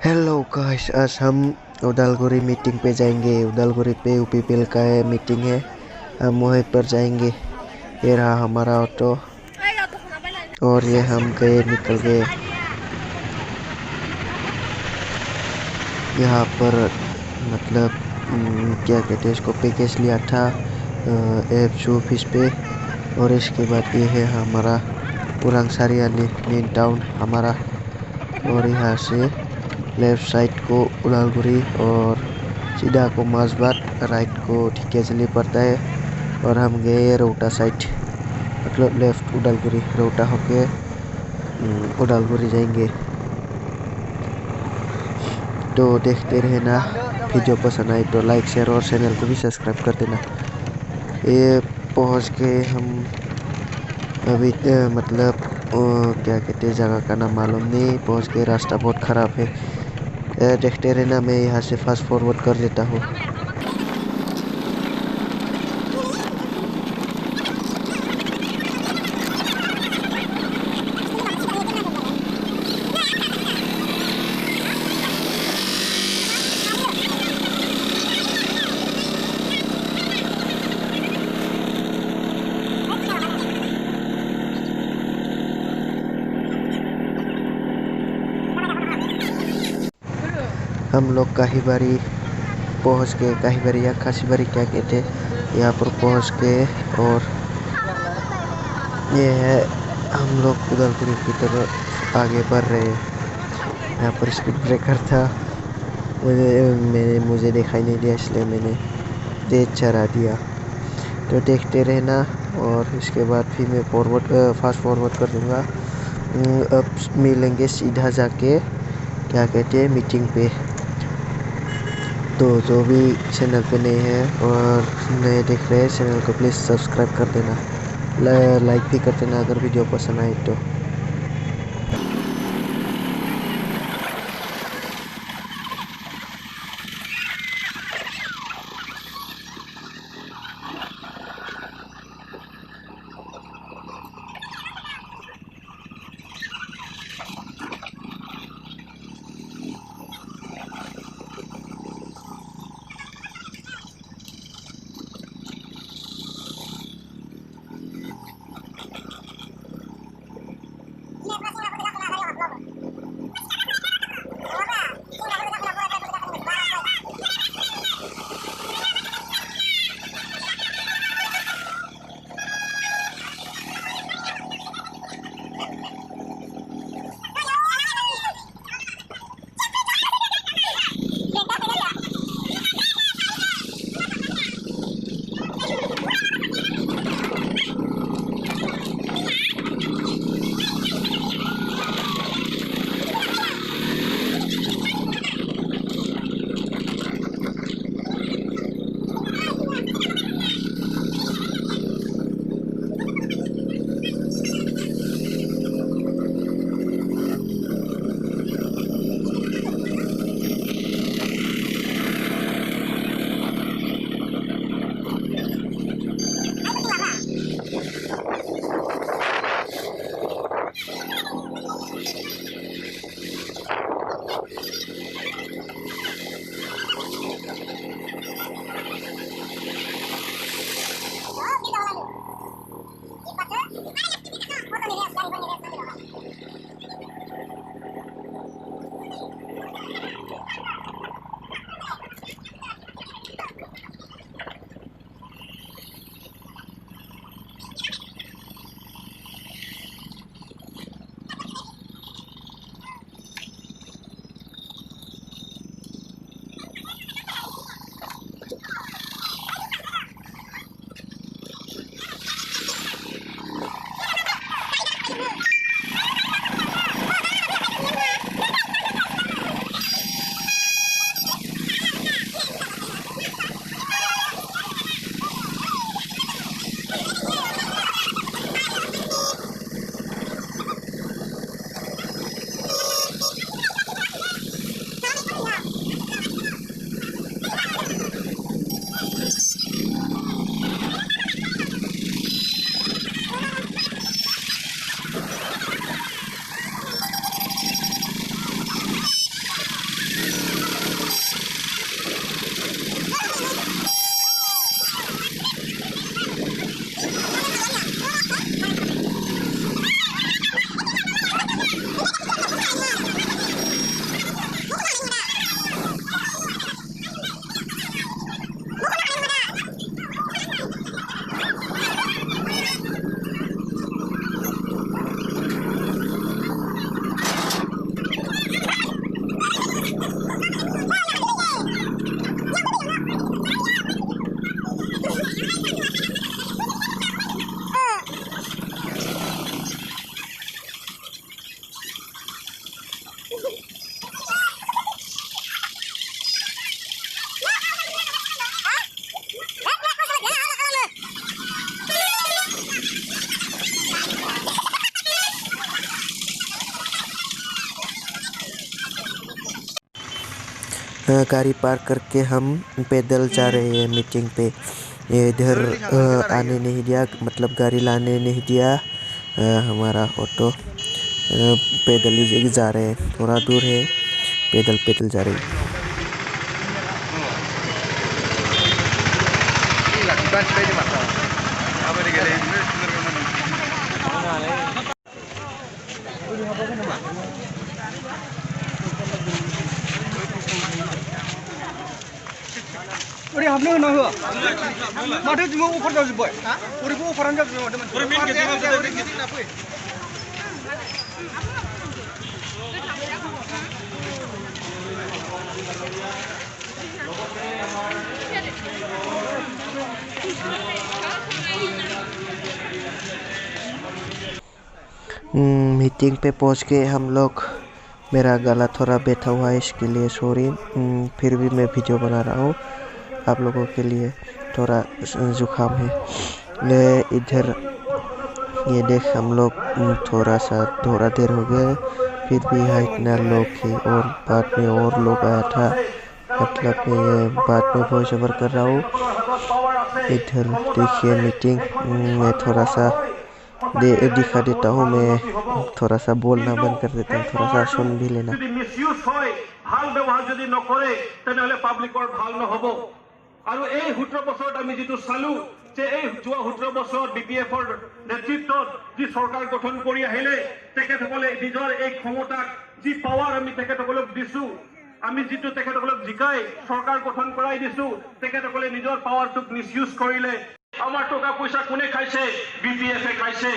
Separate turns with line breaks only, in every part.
Hello guys, आज हम Udalguri meeting पे जाएंगे। उदालगुरी पे यूपीपीएल का मीटिंग है। हम वहीं पर जाएंगे। ये रहा हमारा ऑटो और ये हम गए, निकल गए। यहाँ पर मतलब क्या कहते हैं इसको, पैकेज लिया था एफ ऑफिस पे। और इसके बाद ये है हमारा पुरंग मेन टाउन हमारा। और यहाँ से लेफ्ट साइड को उदालगुरी और सीधा को माजबाद, राइट को ठीकेजली पड़ता है। और हम गए रोहटा साइड, मतलब लेफ्ट उदालगुरी, रोहटा होके उदालगुरी जाएंगे। तो देखते रहना। वीडियो पसंद आए तो लाइक शेयर और चैनल को भी सब्सक्राइब कर देना। ये पहुंच गए हम अभी। मतलब क्या कहते हैं, जगह का नाम मालूम नहीं। पहुंच गए, रास्ता बहुत ख़राब है। देखते रहना, मैं यहाँ से फास्ट फॉरवर्ड कर देता हूँ। हम लोग काहीबारी पहुंच गए। काहीबारी या खासीबारी क्या कहते हैं, यहाँ पर पहुंच गए। और ये है, हम लोग उदालगुरी की तरफ आगे बढ़ रहे हैं। यहाँ पर स्पीड ब्रेकर था, मुझे दिखाई नहीं दिया, इसलिए मैंने तेज चला दिया। तो देखते रहना। और इसके बाद फिर मैं फास्ट फॉरवर्ड कर दूँगा। अब मिलेंगे सीधा जाके क्या कहते हैं, मीटिंग पे। तो जो भी चैनल पे नए हैं और नए देख रहे हैं, चैनल को प्लीज़ सब्सक्राइब कर देना, लाइक भी कर देना अगर वीडियो पसंद आए तो। गाड़ी पार्क करके हम पैदल जा रहे हैं मीटिंग पे। इधर आने नहीं दिया, मतलब गाड़ी लाने नहीं दिया। हमारा ऑटो पैदल ही जा रहे हैं, थोड़ा दूर है, पैदल पैदल जा रहे हैं।
우리 합류 나와. 마트 지금 오퍼 잡지 뭐? 우리 뭐 오퍼 안 잡지 뭐? 우리 민게 지금 우리 민게 나 보이.
मीटिंग पे पहुंच गए हम लोग। मेरा गला थोड़ा बैठा हुआ है, इसके लिए सॉरी। फिर भी मैं वीडियो बना रहा हूँ आप लोगों के लिए। थोड़ा जुकाम है। इधर ये देख, हम लोग थोड़ा देर हो गया, फिर भी यहाँ इतना लोग थे और बाद में और लोग आया था। मतलब मैं बाद में वॉइस ओवर कर रहा हूँ। इधर देखिए मीटिंग, मैं थोड़ा सा दिखा देता हूँ। मैं थोड़ा सा बोलना बंद कर देता हूँ, थोड़ा सा सुन भी लेना।
ভাল ব্যবহার যদি নকৰে তেনেহলে পাব্লিকৰ ভাল নহব। আৰু এই 17 বছৰত আমি যেটো চালু যে এই যোৱা 17 বছৰ বিপিএফৰ নেতৃত্বত যি চৰকাৰ গঠন কৰি আহিলে, তেখেতসকলে নিজৰ এই ক্ষমতাক যি পাৱাৰ আমি তেখেতসকলক দিছো, আমি যেটো তেখেতসকলক জিকাই চৰকাৰ গঠন কৰাই দিছো, তেখেতসকলে নিজৰ পাৱাৰটোক মিসইউজ কৰিলে। আমাৰ টকা পইচা কোনে খাইছে? বিপিএফে খাইছে।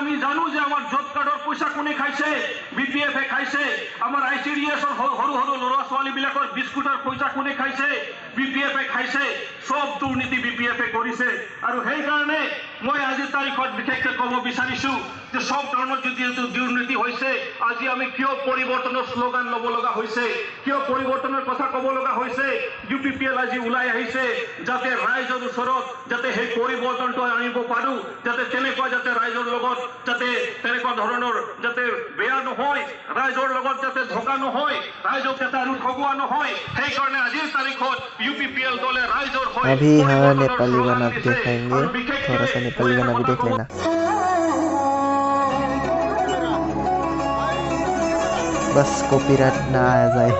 আমি জানো যে আমার জব কার্ডর পয়সা কোনে খাইছে? বিপিএফে খাইছে। আমার আইসিডিএসর সরু সরু লড়া ছোৱালী বিলাকৰ বিস্কুটৰ পয়সা কোনে খাইছে? বিপিএফে খাইছে। সব দুর্নীতি বিপিএফে কৰিছে। আৰু সেই কাৰণে মই আজিৰ তাৰিখত বিশেষকৈ ক'ব বিচাৰিছো যে সব ধৰণৰ যদি দুর্নীতি হৈছে, আজি আমি কিয় পৰিৱৰ্তনৰ স্লোগান ল'ব লগা হৈছে, কিয় পৰিৱৰ্তনৰ কথা ক'ব লগা হৈছে? ইউপিপিএল আজি ওলাই আহিছে যাতে ৰাইজৰ ওচৰত যাতে সেই পৰিৱৰ্তনটো আনিব পাৰো, যাতে তেনেকুৱা যাতে ৰাইজৰ লগত যাতে তেনেকুৱা ধৰণৰ যাতে বেয়া নহয়, ৰাইজৰ লগত যাতে ধোকা নহয়, ৰাইজক যাতে আৰু ঠগোৱা নহয়, সেই কাৰণে আজিৰ তাৰিখত यूपीपीएल দলে ৰাইজৰ হৈ
अभी हाँ नेपाली गाना भी देखेंगे, थोड़ा सा नेपाली गाना भी देख लेना। बस कॉपीराइट ना आ जाए।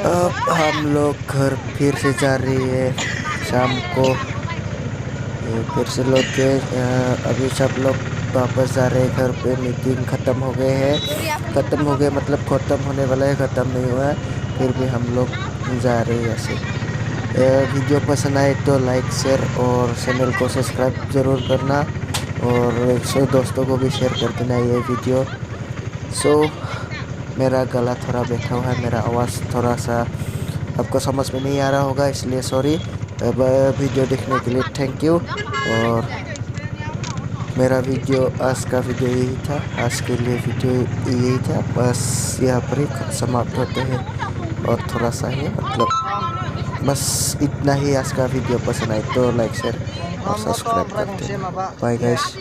अब हम लोग घर फिर से जा रही है शाम को। फिर से लोग गए, अभी सब लोग वापस जा रहे हैं घर पे। मीटिंग ख़त्म हो गए हैं, ख़त्म हो गए मतलब ख़त्म होने वाला है, ख़त्म नहीं हुआ है। फिर भी हम लोग जा रहे हैं ऐसे। वीडियो पसंद आए तो लाइक शेयर और चैनल को सब्सक्राइब ज़रूर करना, और दोस्तों को भी शेयर कर देना ये वीडियो। मेरा गला थोड़ा बैठा हुआ है, मेरा आवाज़ थोड़ा सा आपको समझ में नहीं आ रहा होगा, इसलिए सॉरी। वीडियो देखने के लिए थैंक यू। और मेरा वीडियो आज का वीडियो यही था, आज के लिए वीडियो यही था। बस यहाँ पर ही समाप्त होते हैं, और थोड़ा सा है मतलब बस इतना ही। आज का वीडियो पसंद आए तो लाइक शेयर और सब्सक्राइब करते हैं। Bye guys.